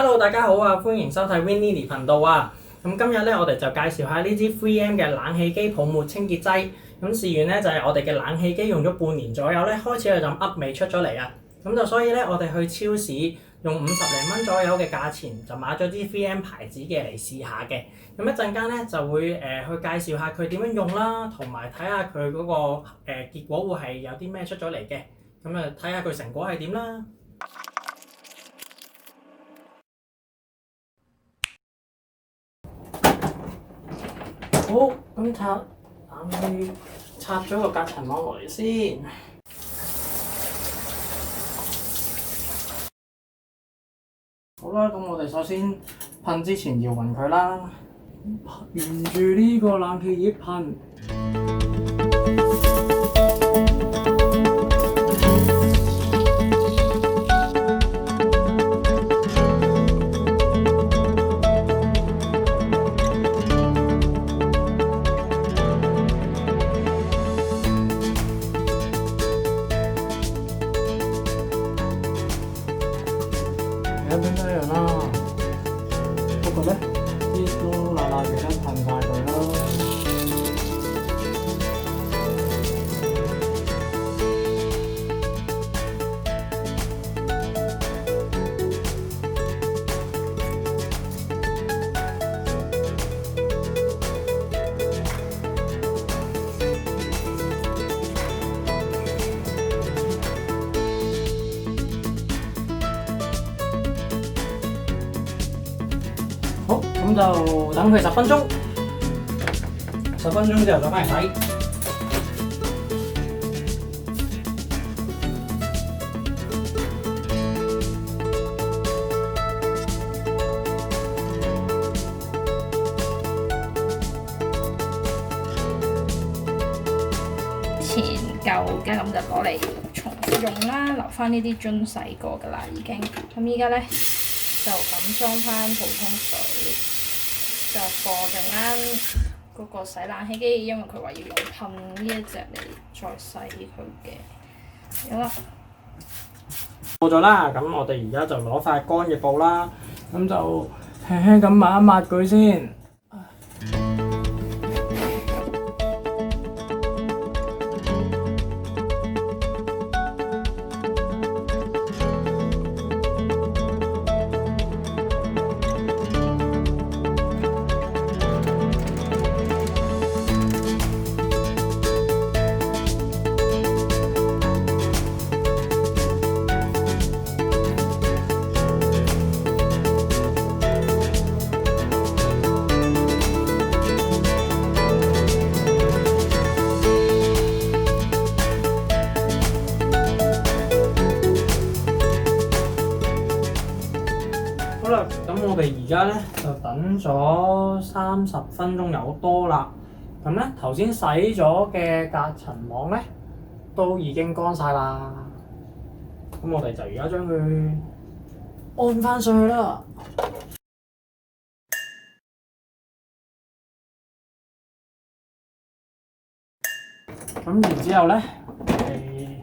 Hello，大家好啊，歡迎收睇 Winnie 頻道啊。咁今日咧，我哋就介紹下呢支 3M 嘅冷氣機泡沫清潔劑。咁事緣咧就係我哋嘅冷氣機用咗半年左右咧，開始有陣噏味出咗嚟啊。咁就所以咧，我哋去超市用50零蚊左右嘅價錢就買咗支 3M 牌子嘅嚟試下嘅。咁一陣間咧就會去介紹下佢點樣用啦，同埋睇下佢嗰個結果會係有啲咩出咗嚟嘅。咁啊睇下佢成果係點啦。好，咁拆咗個隔塵網落嚟先。好啦，咁我哋首先噴之前搖勻佢啦，沿住呢個冷氣葉噴。一邊都一樣啦，不過咧啲窿罅罅記得噴晒佢啦。好，咁就等佢10分鐘，10分鐘之後再翻嚟睇。前舊嘅咁就攞嚟重複用啦，留翻呢啲樽洗過㗎啦已經。咁依家咧就咁裝翻普通水，就放陣間嗰個洗冷氣機，因為佢話要用噴呢一隻嚟再洗佢嘅。好啦，到咗啦，咁我哋而家就攞塊乾嘅布啦，咁就輕輕咁抹一抹佢先。好啦，咁我哋而家咧就等咗30分鐘有多啦。咁咧頭先洗咗嘅隔塵網咧都已經乾晒啦。咁我哋就而家將佢按翻上去啦。咁然之後咧，我哋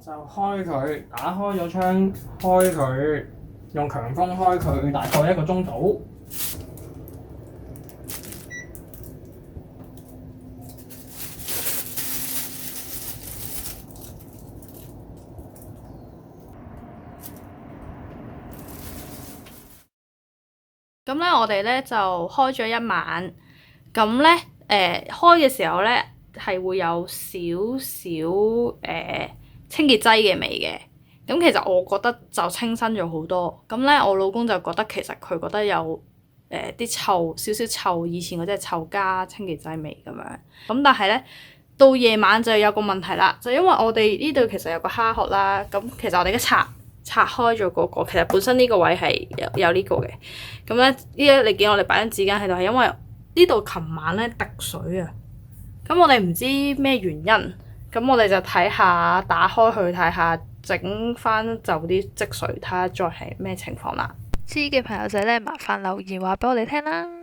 就開佢，打開咗窗，開佢。用強風開佢大概1個鐘度。咁咧我哋咧就開咗一晚，咁咧開嘅時候咧係會有少少清潔劑嘅味嘅。咁其實我覺得就清新咗好多，咁咧我老公就覺得其實佢覺得有啲臭，少少臭，以前嗰隻臭加清潔劑味咁樣。咁但係咧到夜晚就有個問題啦，就因為我哋呢度其實有個蝦殼啦，咁其實我哋嘅拆開咗嗰個，其實本身呢個位係有呢個嘅。咁咧你見我哋擺張紙巾喺度，係因為呢度琴晚咧滴水啊，咁我哋唔知咩原因，咁我哋就睇下打開去睇下。整翻就啲積水，睇下再係咩情況啦。知嘅朋友仔咧，麻煩留言話俾我哋聽啦。